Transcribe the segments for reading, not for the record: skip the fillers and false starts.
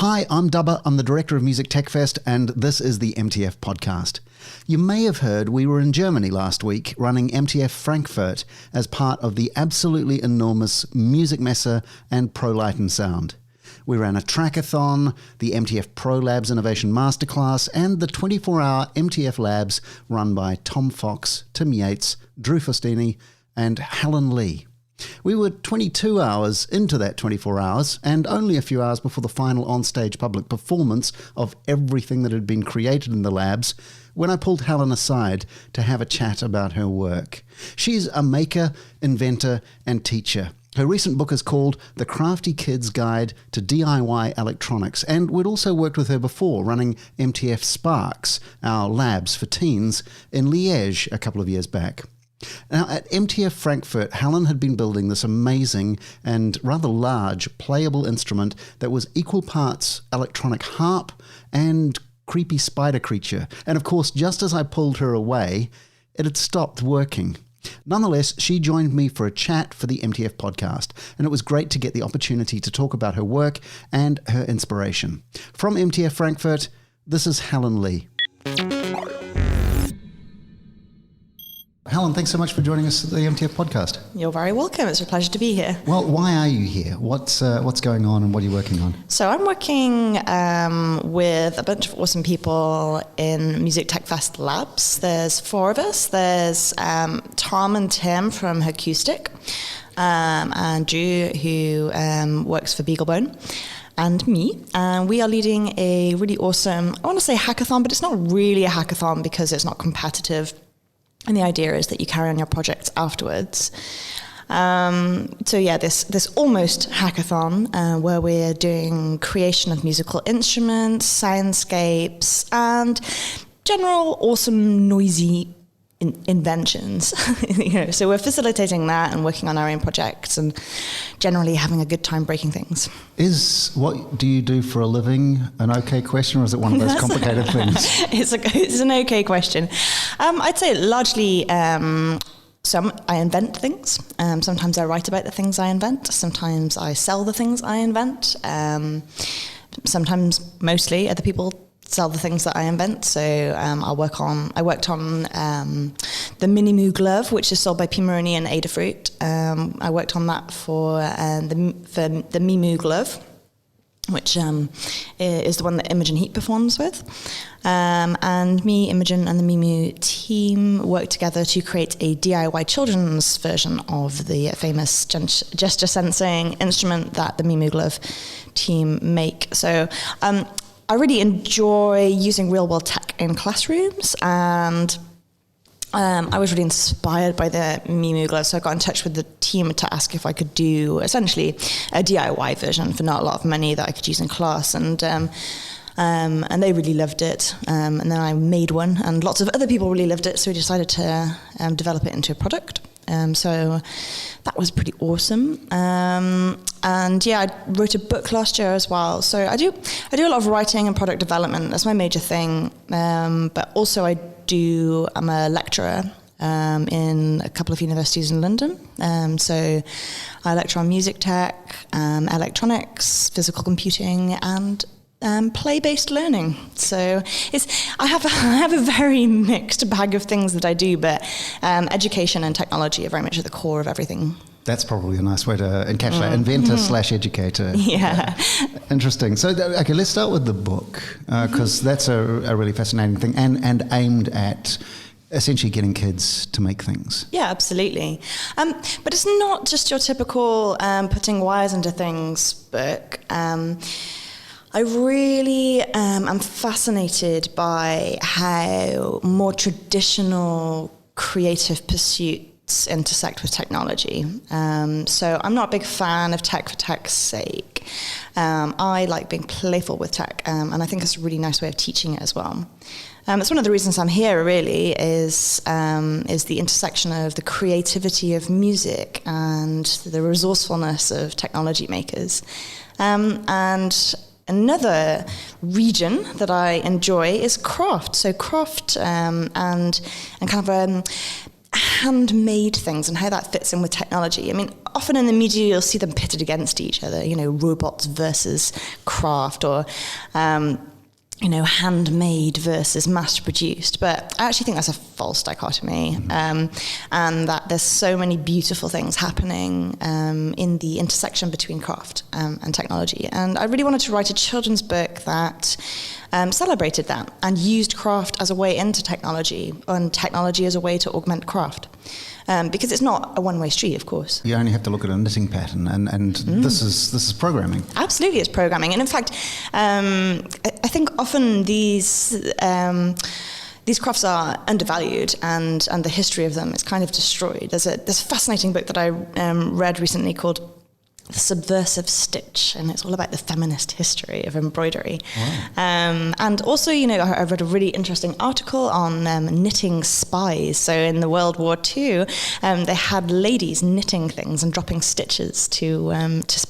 Hi, I'm Dubber. I'm the director of Music Tech Fest, and this is the MTF podcast. You may have heard we were in Germany last week running MTF Frankfurt as part of the absolutely enormous Music Messe and Pro Light and Sound. We ran a trackathon, the MTF Pro Labs Innovation Masterclass, and the 24-hour MTF Labs run by Tom Fox, Tim Yates, Drew Faustini, and Helen Leigh. We were 22 hours into that 24 hours and only a few hours before the final on-stage public performance of everything that had been created in the labs when I pulled Helen aside to have a chat about her work. She's a maker, inventor, and teacher. Her recent book is called The Crafty Kids Guide to DIY Electronics, and we'd also worked with her before running MTF Sparks, our labs for teens, in Liège a couple of years back. Now, at MTF Frankfurt, Helen had been building this amazing and rather large playable instrument that was equal parts electronic harp and creepy spider creature. And of course, just as I pulled her away, it had stopped working. Nonetheless, she joined me for a chat for the MTF podcast, and it was great to get the opportunity to talk about her work and her inspiration. From MTF Frankfurt, this is Helen Leigh. Helen, thanks so much for joining us at the MTF podcast. You're very welcome. It's a pleasure to be here. Well, why are you here? What's going on and what are you working on? So I'm working with a bunch of awesome people in Music Tech Fest Labs. There's 4 of us. There's Tom and Tim from Acoustic, and Drew, who works for Beaglebone, and me. And we are leading a really awesome, I want to say hackathon, but it's not really a hackathon because it's not competitive. And the idea is that you carry on your projects afterwards. This almost hackathon where we're doing creation of musical instruments, soundscapes, and general awesome noisy inventions. So we're facilitating that and working on our own projects and generally having a good time breaking things. Is what do you do for a living an okay question, or is it one of those complicated things? It's an okay question. I'd say largely I invent things. Sometimes I write about the things I invent. Sometimes I sell the things I invent. Sometimes, mostly, other people sell the things that I invent. So I worked on the Mini Moo glove, which is sold by P. Maroney and Adafruit. I worked on that for the Mimu glove, which is the one that Imogen Heap performs with. And me, Imogen, and the Mimu team worked together to create a DIY children's version of the famous gesture sensing instrument that the Mimu glove team make. So I really enjoy using real-world tech in classrooms, and I was really inspired by the Mimu glove, so I got in touch with the team to ask if I could do essentially a DIY version for not a lot of money that I could use in class, and they really loved it. And then I made one, and lots of other people really loved it, so we decided to develop it into a product. So that was pretty awesome. I wrote a book last year as well. So I do a lot of writing and product development. That's my major thing. But also I'm a lecturer in a couple of universities in London. So I lecture on music tech, electronics, physical computing, and play-based learning. So I have a very mixed bag of things that I do, but education and technology are very much at the core of everything. That's probably a nice way to encapsulate inventor / educator. Yeah. Interesting. So, okay, let's start with the book, because that's a really fascinating thing and aimed at essentially getting kids to make things. Yeah, absolutely. But it's not just your typical putting wires into things book. I really am fascinated by how more traditional creative pursuits intersect with technology. So I'm not a big fan of tech for tech's sake. I like being playful with tech, and I think it's a really nice way of teaching it as well. It's one of the reasons I'm here, really, is the intersection of the creativity of music and the resourcefulness of technology makers. And another region that I enjoy is craft. So craft and kind of handmade things and how that fits in with technology. I mean, often in the media you'll see them pitted against each other, robots versus craft, or handmade versus mass-produced. But I actually think that's a false dichotomy, and that there's so many beautiful things happening in the intersection between craft and technology. And I really wanted to write a children's book that celebrated that and used craft as a way into technology, and technology as a way to augment craft. Because it's not a one-way street, of course. You only have to look at a knitting pattern, and this is programming. Absolutely, it's programming. And in fact, I think often these crafts are undervalued, and the history of them is kind of destroyed. There's a fascinating book that I read recently called The Subversive Stitch, and it's all about the feminist history of embroidery. Wow. And also, I read a really interesting article on knitting spies. So in the World War II, they had ladies knitting things and dropping stitches to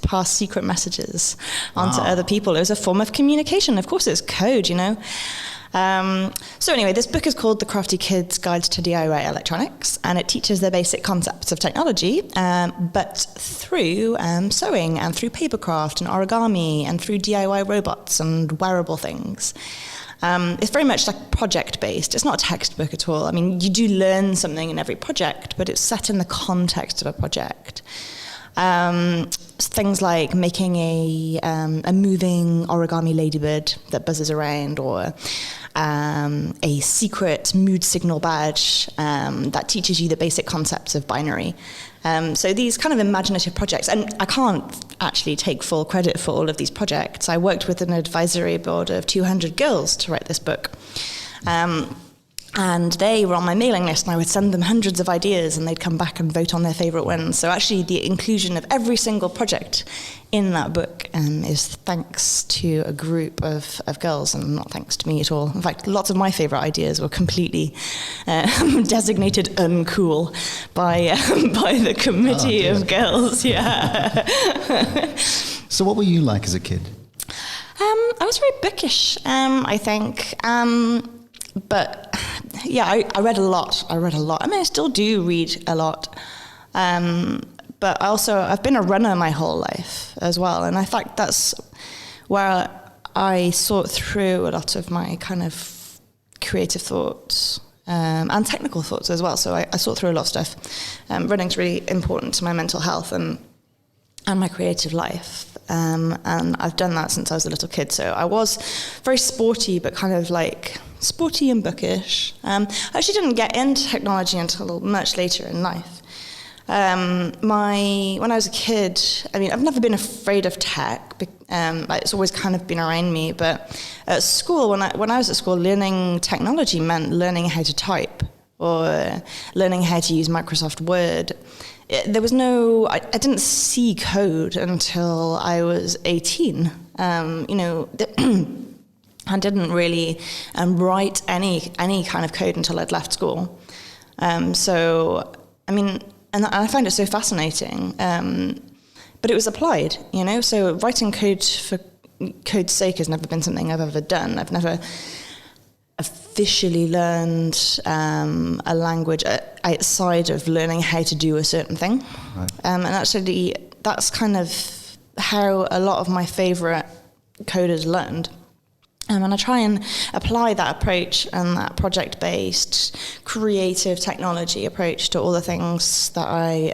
pass secret messages onto other people. It was a form of communication. Of course, it's code, So anyway, this book is called The Crafty Kids Guide to DIY Electronics, and it teaches the basic concepts of technology, but through sewing and through papercraft and origami and through DIY robots and wearable things. It's very much like project-based. It's not a textbook at all. I mean, you do learn something in every project, but it's set in the context of a project. Things like making a moving origami ladybird that buzzes around, or a secret mood signal badge that teaches you the basic concepts of binary. So these kind of imaginative projects, and I can't actually take full credit for all of these projects. I worked with an advisory board of 200 girls to write this book. And they were on my mailing list, and I would send them hundreds of ideas, and they'd come back and vote on their favourite ones. So actually the inclusion of every single project in that book is thanks to a group of girls, and not thanks to me at all. In fact, lots of my favourite ideas were completely designated uncool by the committee of girls. Yeah. So what were you like as a kid? I was very bookish, I think. But yeah, I read a lot. I mean, I still do read a lot. But I've been a runner my whole life as well. And I think that's where I sort through a lot of my kind of creative thoughts and technical thoughts as well. So I sort through a lot of stuff. Running's really important to my mental health and my creative life. And I've done that since I was a little kid. So I was very sporty, but kind of like sporty and bookish. I actually didn't get into technology until much later in life. When I was a kid, I mean, I've never been afraid of tech. It's always kind of been around me. But at school, when I was at school, learning technology meant learning how to type or learning how to use Microsoft Word. There was I didn't see code until I was 18. I didn't really write any kind of code until I'd left school. So, I mean, and I find it so fascinating. But it was applied, So writing code for code's sake has never been something I've ever done. I've never officially learned a language outside of learning how to do a certain thing. Right. And actually, that's kind of how a lot of my favourite coders learned. And I try and apply that approach and that project-based, creative technology approach to all the things that I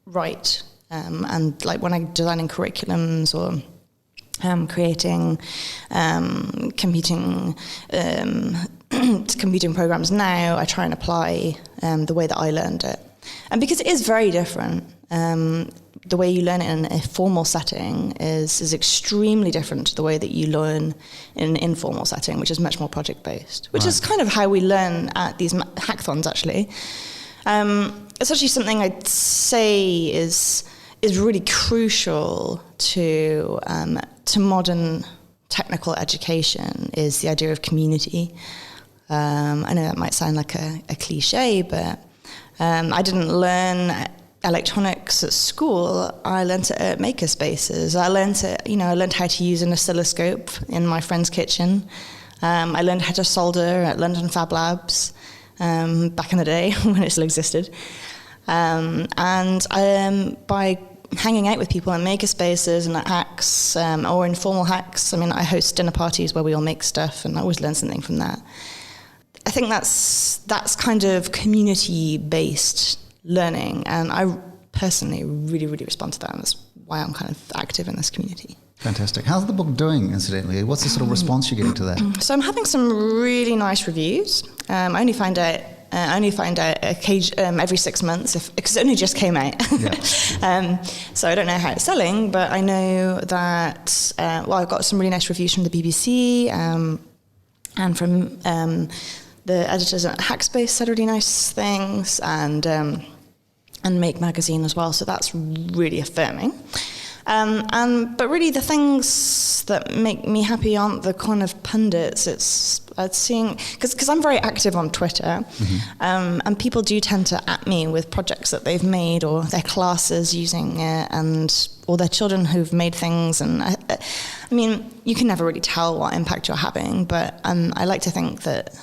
write. And like when I'm designing curriculums or creating computing programs now, I try and apply the way that I learned it. And because it is very different, the way you learn it in a formal setting is extremely different to the way that you learn in an informal setting, which is much more project-based, which is kind of how we learn at these hackathons, actually. It's actually something I'd say is really crucial to modern technical education, is the idea of community. I know that might sound like a cliche, but I didn't learn electronics at school. I learned it at makerspaces. I learned how to use an oscilloscope in my friend's kitchen. I learned how to solder at London Fab Labs. back in the day when it still existed. And by hanging out with people in makerspaces and at hacks or informal hacks, I mean, I host dinner parties where we all make stuff, and I always learn something from that. I think that's kind of community-based learning, and I personally really, really respond to that, and that's why I'm kind of active in this community. Fantastic. How's the book doing, incidentally? What's the sort of response you're getting to that? So I'm having some really nice reviews. I only find out every 6 months because it only just came out. Yeah. So I don't know how it's selling, but I know that I've got some really nice reviews from the BBC and from the editors at Hackspace said really nice things, and Make Magazine as well. So that's really affirming. But really, the things that make me happy aren't the kind of pundits. It's seeing, because I'm very active on Twitter, and people do tend to at me with projects that they've made or their classes using it, or their children who've made things. And I mean, you can never really tell what impact you're having, but I like to think that,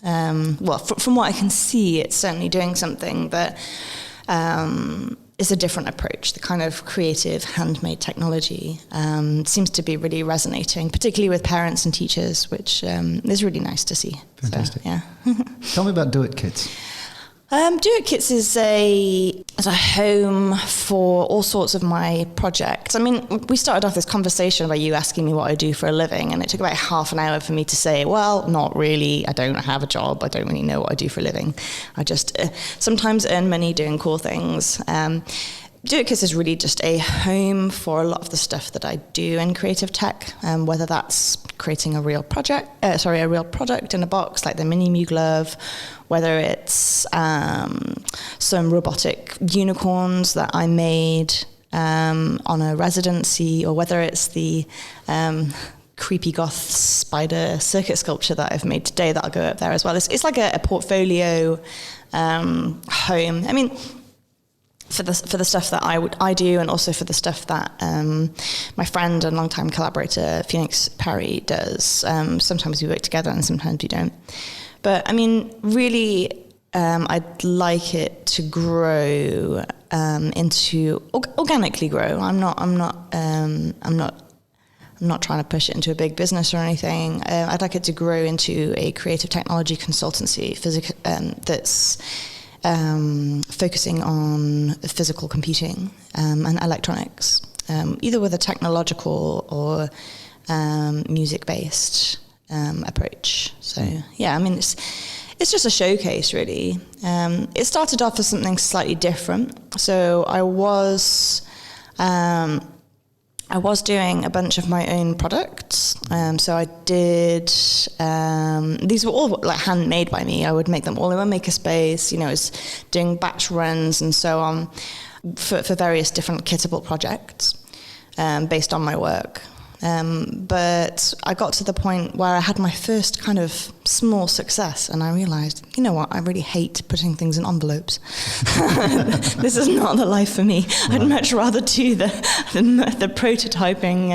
from what I can see, it's certainly doing something that is a different approach. The kind of creative handmade technology seems to be really resonating, particularly with parents and teachers, which is really nice to see. Fantastic. So, yeah. Tell me about Do It Kids. Do It Kids is a home for all sorts of my projects. I mean, we started off this conversation by you asking me what I do for a living, and it took about half an hour for me to say, well, not really. I don't have a job. I don't really know what I do for a living. I just sometimes earn money doing cool things. Do It Kids is really just a home for a lot of the stuff that I do in creative tech, whether that's creating a real product in a box like the Mini Mew glove, whether it's some robotic unicorns that I made on a residency, or whether it's the creepy goth spider circuit sculpture that I've made today that'll go up there as well. It's like a portfolio home. I mean, for the stuff that I do, and also for the stuff that my friend and longtime collaborator Phoenix Parry does. Sometimes we work together and sometimes we don't. But I mean, really, I'd like it to grow organically grow. I'm not trying to push it into a big business or anything. I'd like it to grow into a creative technology consultancy that's focusing on physical computing and electronics, either with a technological or music-based approach. So yeah, I mean, it's just a showcase, really. It started off as something slightly different. So I was doing a bunch of my own products. So I did, these were all like handmade by me. I would make them all in my makerspace, I was doing batch runs and so on for various different kittable projects based on my work. But I got to the point where I had my first kind of small success, and I realized, you know what, I really hate putting things in envelopes. This is not the life for me. Right. I'd much rather do the prototyping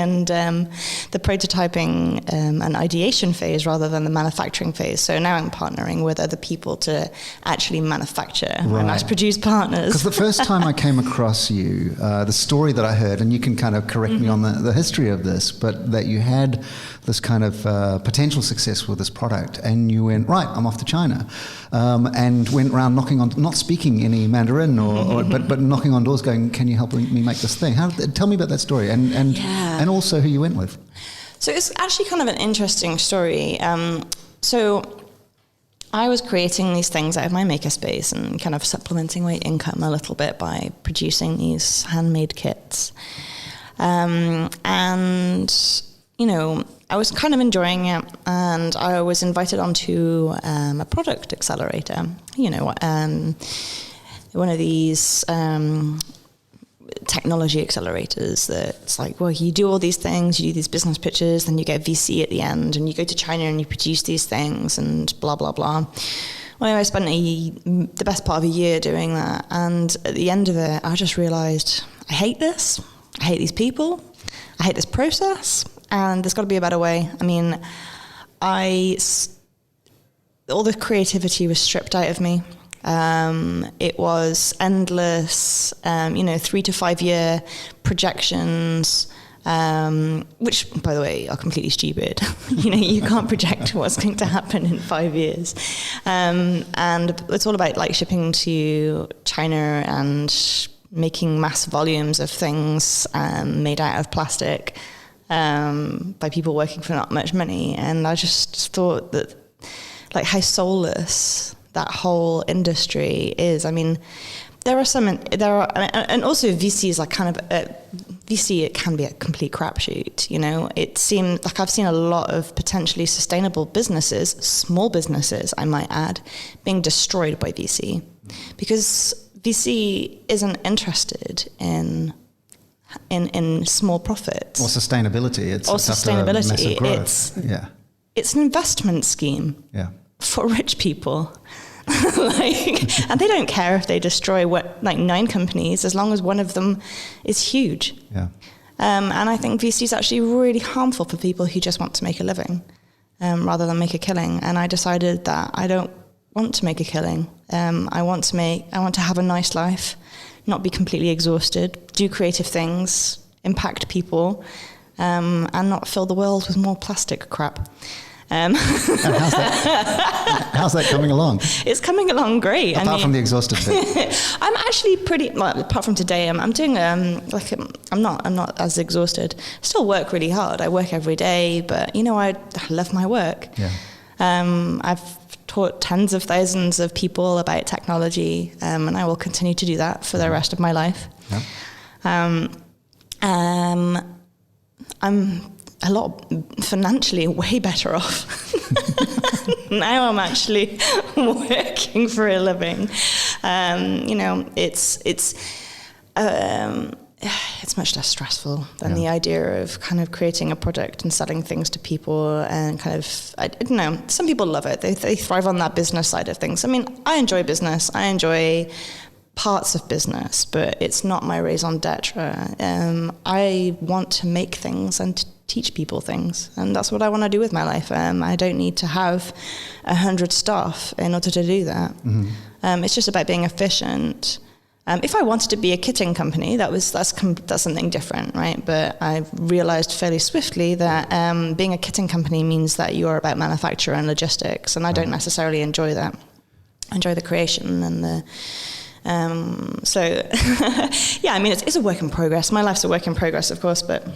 and ideation phase rather than the manufacturing phase. So now I'm partnering with other people to actually manufacture my mass-produced partners. Because the first time I came across you, the story that I heard, and you can kind of correct me on the history of this, but that you had this kind of potential success with this product, and you went, right, I'm off to China, and went around knocking on, not speaking any Mandarin, but knocking on doors going, can you help me make this thing? Tell me about that story, and also who you went with. So it's actually kind of an interesting story. So I was creating these things out of my makerspace and kind of supplementing my income a little bit by producing these handmade kits. And, I was kind of enjoying it, and I was invited onto a product accelerator, one of these technology accelerators that's like, well, you do all these things, you do these business pitches, then you get VC at the end, and you go to China and you produce these things, and blah, blah, blah. Well, anyway, I spent the best part of a year doing that, and at the end of it, I just realized, I hate this. I hate these people. I hate this process, and there's got to be a better way. I mean, all the creativity was stripped out of me. It was endless, 3 to 5 year projections, which, by the way, are completely stupid. You can't project what's going to happen in 5 years. And it's all about like shipping to China and making mass volumes of things made out of plastic by people working for not much money. And I just thought that, like, how soulless that whole industry is. I mean, and also VC is like kind of VC. It can be a complete crapshoot. It seems like I've seen a lot of potentially sustainable businesses, small businesses, I might add, being destroyed by VC because VC isn't interested in small profits or sustainability. It's an investment scheme. Yeah. For rich people. And they don't care if they destroy 9 companies as long as one of them is huge. Yeah. And I think VC is actually really harmful for people who just want to make a living rather than make a killing. And I decided that I don't want to make a killing. I want to have a nice life, not be completely exhausted, do creative things, impact people, and not fill the world with more plastic crap. And how's that coming along? It's coming along great. Apart from the exhausted bit. I'm actually apart from today, I'm doing I'm not as exhausted. I still work really hard. I work every day, but I love my work. Yeah. I've taught tens of thousands of people about technology, and I will continue to do that for the rest of my life. Yeah. I'm a lot financially way better off. Now I'm actually working for a living. It's much less stressful than the idea of kind of creating a product and selling things to people and kind of, I don't know, some people love it. They thrive on that business side of things. I mean, I enjoy business. I enjoy parts of business, but it's not my raison d'etre. I want to make things and teach people things, and that's what I want to do with my life. I don't need to have 100 staff in order to do that. Mm-hmm. It's just about being efficient. If I wanted to be a kitting company, that's something different, right? But I realized fairly swiftly that being a kitting company means that you're about manufacture and logistics, and I don't necessarily enjoy that. I enjoy the creation and the I mean, it's a work in progress. My life's a work in progress, of course, but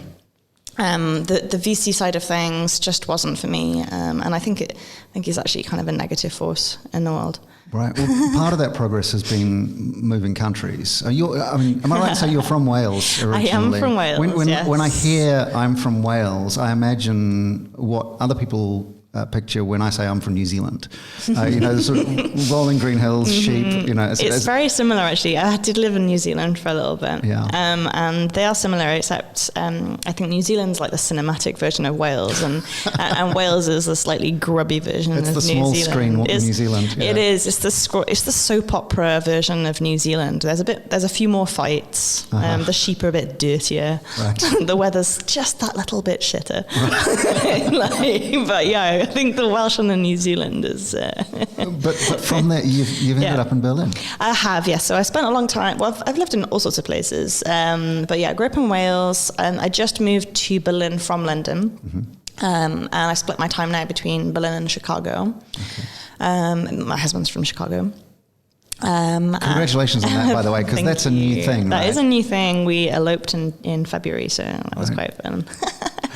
the VC side of things just wasn't for me, and I think it's actually kind of a negative force in the world. Right. Well, part of that progress has been moving countries. Am I right to say you're from Wales originally? I am from Wales. Yes. When I hear I'm from Wales, I imagine what other people picture when I say I'm from New Zealand. The sort of rolling green hills, sheep. It's very similar actually. I did live in New Zealand for a little bit. Yeah. And they are similar, except I think New Zealand's like the cinematic version of Wales, and Wales is the slightly grubby version of New Zealand. It's the small screen New Zealand. Yeah. It is. It's the soap opera version of New Zealand. There's a few more fights. Uh-huh. The sheep are a bit dirtier. Right. The weather's just that little bit shitter. Right. But yeah. I think the Welsh and the New Zealand is... But from there, you've ended up in Berlin. I have, yes. So I spent a long time... Well, I've lived in all sorts of places. But yeah, I grew up in Wales. I just moved to Berlin from London. Mm-hmm. And I split my time now between Berlin and Chicago. Okay. My husband's from Chicago. Congratulations on that, by the way, because that's a new thing. That is a new thing. We eloped in February, so that was quite fun.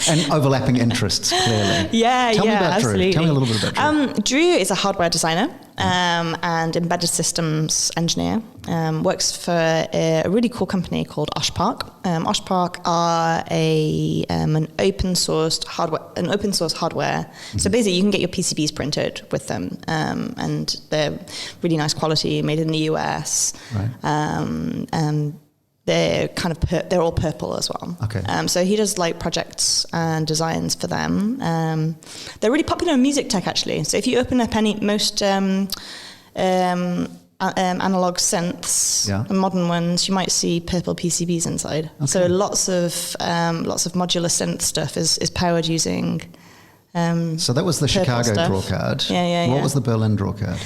And overlapping interests, clearly. Tell me about absolutely. Drew. Tell me a little bit about Drew. Drew is a hardware designer and embedded systems engineer. Works for a really cool company called Oshpark. Oshpark are an open source hardware. Mm-hmm. So basically, you can get your PCBs printed with them, and they're really nice quality, made in the US. Right. They're all purple as well. Okay. So he does like projects and designs for them. They're really popular in music tech actually. So if you open up most analog synths, modern ones, you might see purple PCBs inside. Okay. So lots of modular synth stuff is powered using So that was the Chicago draw card. What was the Berlin draw card?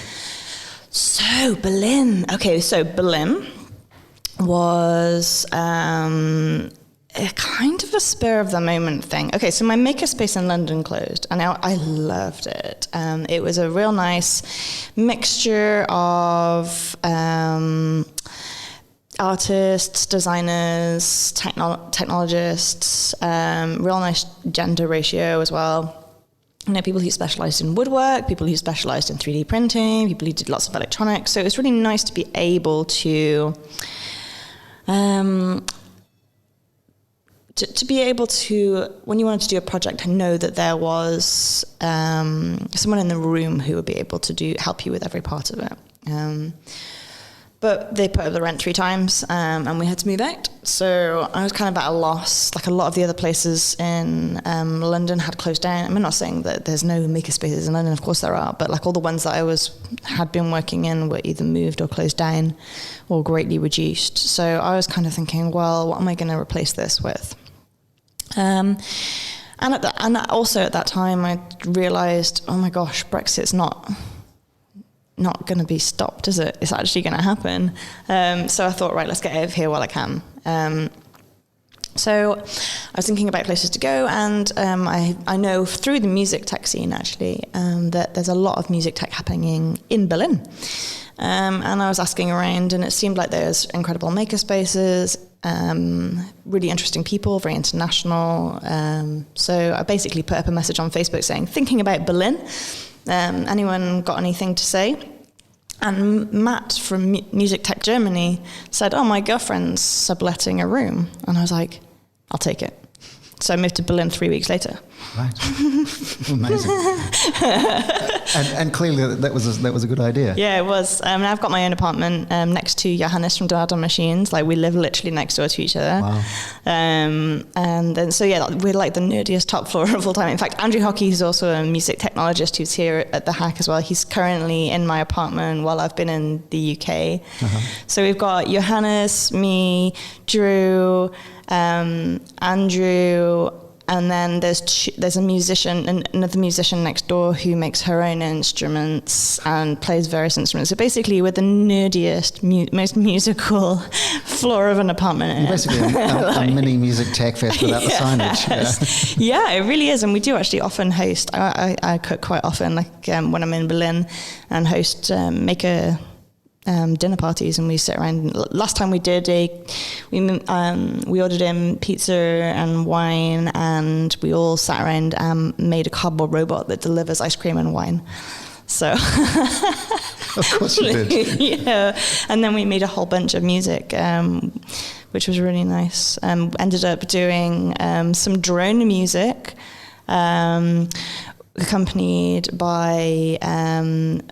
So Berlin. Okay, so Berlin was a kind of a spur of the moment thing. Okay, so my makerspace in London closed, and I loved it. It was a real nice mixture of artists, designers, technologists, real nice gender ratio as well. You know, people who specialized in woodwork, people who specialized in 3D printing, people who did lots of electronics. So it was really nice to be able to be able to, when you wanted to do a project, know that there was someone in the room who would be able to help you with every part of it. But they put up the rent 3 times, and we had to move out. So I was kind of at a loss. Like a lot of the other places in London had closed down. I'm not saying that there's no makerspaces in London, of course there are, but like all the ones that I had been working in were either moved or closed down or greatly reduced. So I was kind of thinking, well, what am I going to replace this with? And also at that time, I realised, oh my gosh, Brexit's not going to be stopped, is it? It's actually going to happen. So I thought, right, let's get out of here while I can. So I was thinking about places to go, and I know through the music tech scene, actually, that there's a lot of music tech happening in Berlin. And I was asking around, and it seemed like there's incredible makerspaces, really interesting people, very international. So I basically put up a message on Facebook saying, thinking about Berlin. Anyone got anything to say? And Matt from Music Tech Germany said, oh, my girlfriend's subletting a room. And I was like, I'll take it. So I moved to Berlin 3 weeks later. Right. Amazing. and clearly that was a good idea. Yeah, it was. I've got my own apartment next to Johannes from Dada Machines. Like, we live literally next door to each other. Wow. And then, so yeah, we're like the nerdiest top floor of all time. In fact, Andrew Hockey is also a music technologist who's here at the Hack as well. He's currently in my apartment while I've been in the UK. Uh-huh. So we've got Johannes, me, Drew, Andrew, and then there's a musician, another musician next door who makes her own instruments and plays various instruments. So basically, we're the nerdiest, most musical floor of an apartment. You're basically a mini music tech fest without the signage. Yeah, it really is, and we do actually often host. I cook quite often, like when I'm in Berlin, and host maker dinner parties, and we sit around. Last time we did we ordered in pizza and wine, and we all sat around and made a cardboard robot that delivers ice cream and wine. So of course you did. Yeah, and then we made a whole bunch of music, which was really nice. Ended up doing some drone music, accompanied by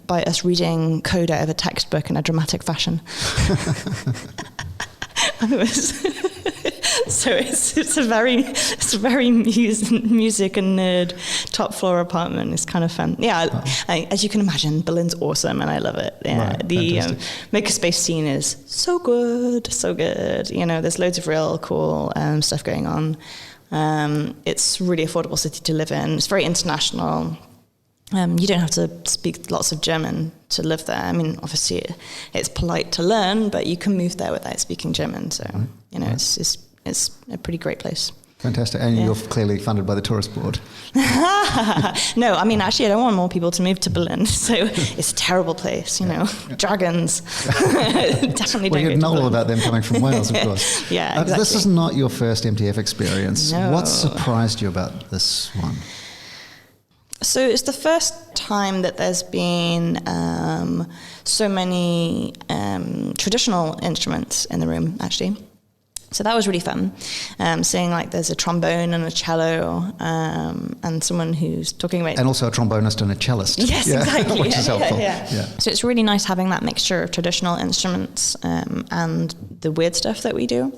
us reading code out of a textbook in a dramatic fashion. So it's a very music and nerd top floor apartment. It's kind of fun. Yeah, as you can imagine, Berlin's awesome and I love it. Yeah, right, the makerspace scene is so good. You know, there's loads of real cool stuff going on. It's a really affordable city to live in. It's very international. You don't have to speak lots of German to live there. I mean, obviously, it's polite to learn, but you can move there without speaking German. So, you know, it's a pretty great place. Fantastic. And you're clearly funded by the tourist board. No, I mean, actually, I don't want more people to move to Berlin. So it's a terrible place, you know. Dragons. Definitely well, don't you know all about them coming from Wales, of course. Yeah, exactly. This is not your first MTF experience. No. What surprised you about this one? So it's the first time that there's been so many traditional instruments in the room, actually. So that was really fun, seeing like there's a trombone and a cello, and someone who's talking about... And also a trombonist and a cellist. Yes, exactly. Which is helpful. Yeah. So it's really nice having that mixture of traditional instruments and the weird stuff that we do.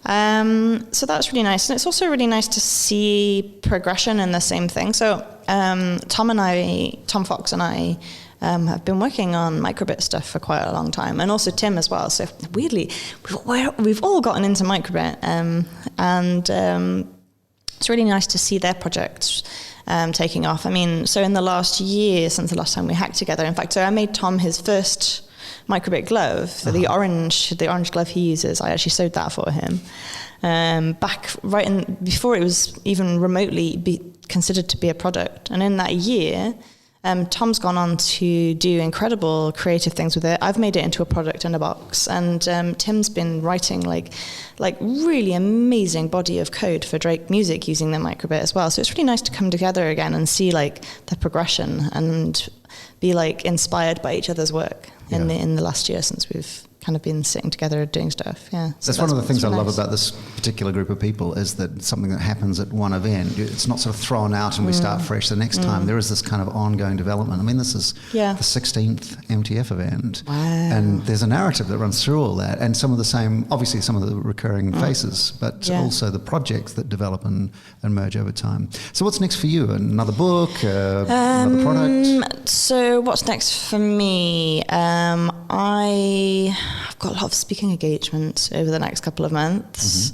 So that's really nice. And it's also really nice to see progression in the same thing. So Tom Fox and I have been working on microbit stuff for quite a long time, and also Tim as well. So weirdly, we've all gotten into microbit, and it's really nice to see their projects taking off. I mean, so in the last year, since the last time we hacked together, in fact, so I made Tom his first microbit glove. So the orange glove he uses, I actually sewed that for him. Back before it was even remotely considered to be a product. And in that year, Tom's gone on to do incredible creative things with it. I've made it into a product in a box, and Tim's been writing like really amazing body of code for Drake music using the microbit as well. So it's really nice to come together again and see like the progression and be like inspired by each other's work in the last year since we've kind of been sitting together doing stuff. Yeah, so that's one of the things I love about this particular group of people is that something that happens at one event, it's not sort of thrown out and we start fresh the next time. There is this kind of ongoing development. I mean, this is the 16th MTF event. Wow. And there's a narrative that runs through all that, and some of the same, obviously some of the recurring faces, but also the projects that develop and merge over time. So what's next for you? Another book, another product? So what's next for me? I've got a lot of speaking engagements over the next couple of months,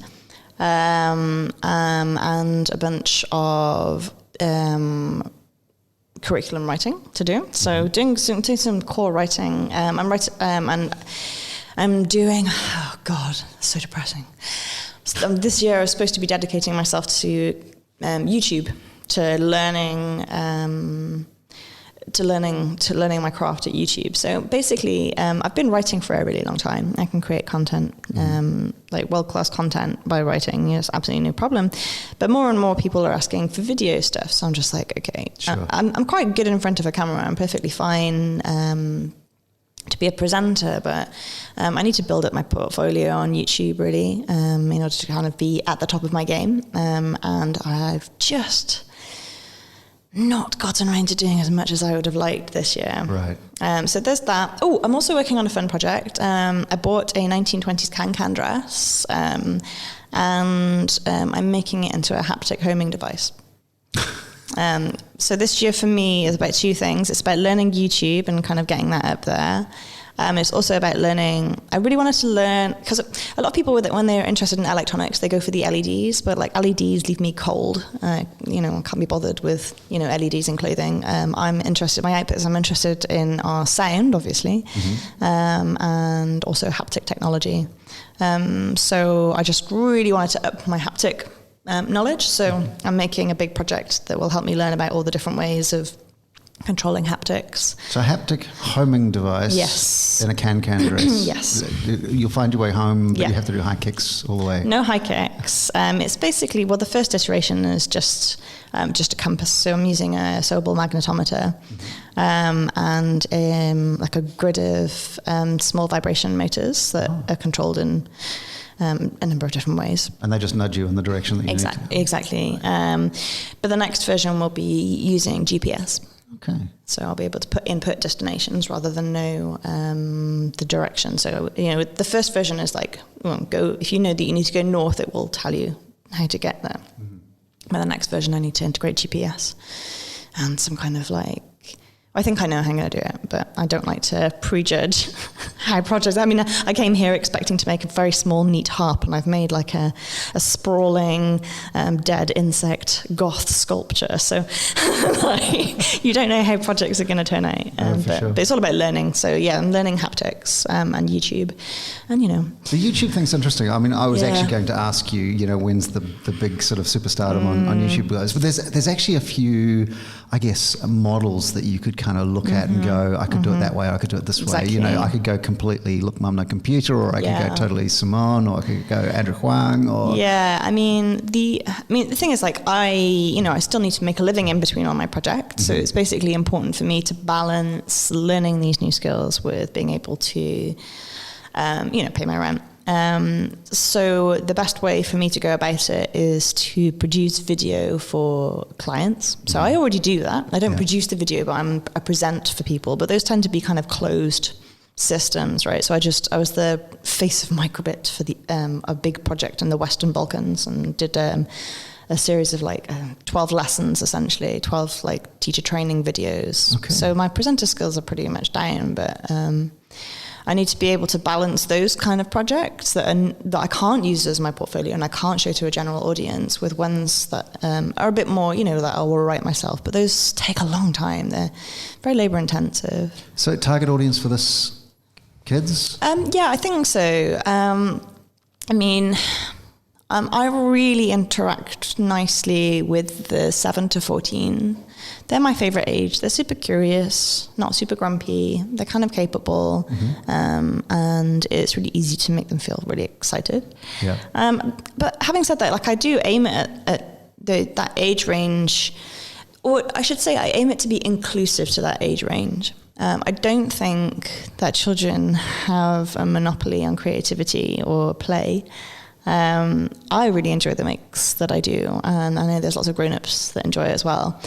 and a bunch of curriculum writing to do. So doing some core writing. I'm writing, and I'm doing. Oh God, so depressing. So, this year I was supposed to be dedicating myself to YouTube, to learning my craft at YouTube. So basically, I've been writing for a really long time. I can create content, like world-class content by writing. It's absolutely no problem. But more and more people are asking for video stuff. So I'm just like, okay, sure. I'm quite good in front of a camera. I'm perfectly fine to be a presenter, but I need to build up my portfolio on YouTube really in order to kind of be at the top of my game. And I've just not gotten around to doing as much as I would have liked this year. Right. So there's that. Oh, I'm also working on a fun project. I bought a 1920s can dress, and I'm making it into a haptic homing device. So this year for me is about two things. It's about learning YouTube and kind of getting that up there. It's also about learning. I really wanted to learn, because a lot of people when they're interested in electronics, they go for the LEDs, but like LEDs leave me cold. I can't be bothered with, LEDs in clothing. I'm interested in our sound, obviously, and also haptic technology. So I just really wanted to up my haptic knowledge. So I'm making a big project that will help me learn about all the different ways of controlling haptics. So a haptic homing device in a can dress. Yes. You'll find your way home, but you have to do high kicks all the way. No high kicks. It's basically, the first iteration is just a compass. So I'm using a sewable magnetometer and like a grid of small vibration motors that are controlled in a number of different ways. And they just nudge you in the direction that you need to. Exactly. But the next version will be using GPS. Okay. So I'll be able to input destinations rather than know the direction. So, the first version is like, go, if you know that you need to go north, it will tell you how to get there. But the next version, I need to integrate GPS and some kind of I think I know how I'm going to do it, but I don't like to prejudge how projects. I mean, I came here expecting to make a very small, neat harp, and I've made like a sprawling, dead insect goth sculpture. So you don't know how projects are going to turn out. But it's all about learning. So yeah, I'm learning haptics and YouTube, and The YouTube thing's interesting. I mean, I was actually going to ask you, when's the big sort of superstardom on YouTube goes? But there's actually a few, I guess, models that you could kind of look at and go, I could do it that way, I could do it this way. I could go completely look mum no computer, or I could go totally Simone, or I could go Andrew Huang, or I mean the thing is, like, I still need to make a living in between all my projects. So it's basically important for me to balance learning these new skills with being able to pay my rent. So the best way for me to go about it is to produce video for clients. So I already do that. I don't produce the video, but I present for people. But those tend to be kind of closed systems, right? So I was the face of Microbit for a big project in the Western Balkans, and did a series of 12 lessons, essentially, 12 teacher training videos. Okay. So my presenter skills are pretty much down, but I need to be able to balance those kind of projects that I can't use as my portfolio and I can't show to a general audience with ones that are a bit more, that I will write myself. But those take a long time. They're very labor intensive. So target audience for this, kids? Yeah, I think so. I really interact nicely with the 7 to 14. They're my favorite age. They're super curious, not super grumpy. They're kind of capable, and it's really easy to make them feel really excited. Yeah. But having said that, I do aim at that age range, or I should say I aim it to be inclusive to that age range. I don't think that children have a monopoly on creativity or play. I really enjoy the mix that I do, and I know there's lots of grown-ups that enjoy it as well.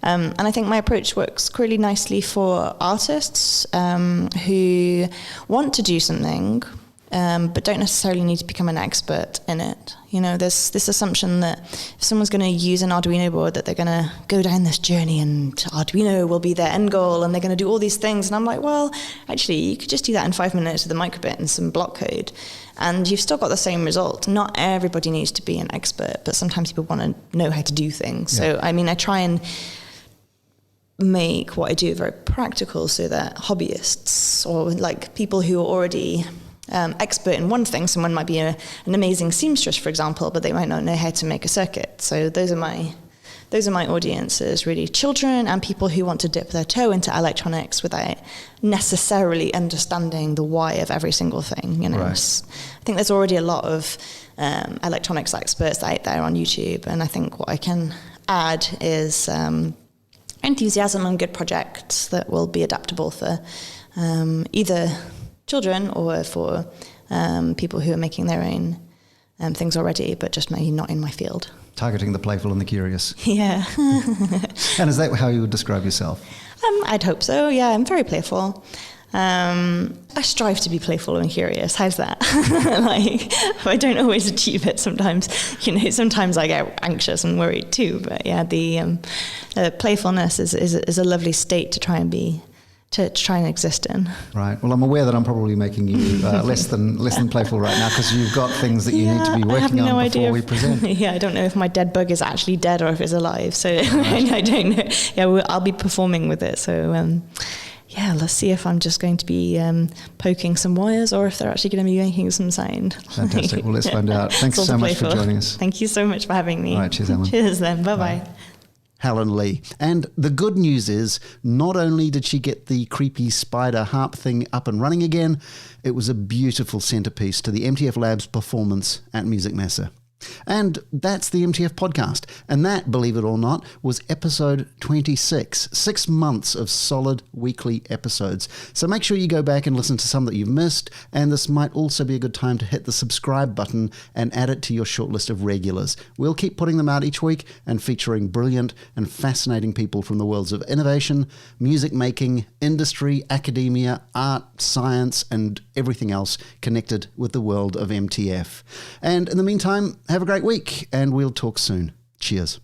And I think my approach works really nicely for artists who want to do something, but don't necessarily need to become an expert in it. There's this assumption that if someone's going to use an Arduino board, that they're going to go down this journey and Arduino will be their end goal and they're going to do all these things. And I'm like, well, actually, you could just do that in 5 minutes with a microbit and some block code, and you've still got the same result. Not everybody needs to be an expert, but sometimes people want to know how to do things. Yeah. So, I try and make what I do very practical so that hobbyists or people who are already expert in one thing, someone might be an amazing seamstress, for example, but they might not know how to make a circuit. So those are my audiences, really, children and people who want to dip their toe into electronics without necessarily understanding the why of every single thing. Right. I think there's already a lot of electronics experts out there on YouTube, and I think what I can add is enthusiasm and good projects that will be adaptable for either children or for people who are making their own things already, but just maybe not in my field. Targeting the playful and the curious. Yeah. And is that how you would describe yourself? I'd hope so, yeah. I'm very playful. I strive to be playful and curious. How's that? I don't always achieve it sometimes. Sometimes I get anxious and worried too. But yeah, the playfulness is a lovely state to try and be, to try and exist in. Right. Well, I'm aware that I'm probably making you less than playful right now, because you've got things that you need to be working on before we present. Yeah, I don't know if my dead bug is actually dead or if it's alive. So right. I don't know. Yeah, I'll be performing with it. So yeah, let's see if I'm just going to be poking some wires or if they're actually going to be making some sound. Fantastic. Well, let's find out. Thanks so much for joining us. Thank you so much for having me. All right, cheers, Helen. Cheers then. Bye-bye. Bye. Helen Leigh. And the good news is, not only did she get the creepy spider harp thing up and running again, it was a beautiful centerpiece to the MTF Labs performance at Music Messe. And that's the MTF podcast. And that, believe it or not, was episode 26. 6 months of solid weekly episodes. So make sure you go back and listen to some that you've missed. And this might also be a good time to hit the subscribe button and add it to your short list of regulars. We'll keep putting them out each week and featuring brilliant and fascinating people from the worlds of innovation, music making, industry, academia, art, science, and everything else connected with the world of MTF. And in the meantime, have a great week, and we'll talk soon. Cheers.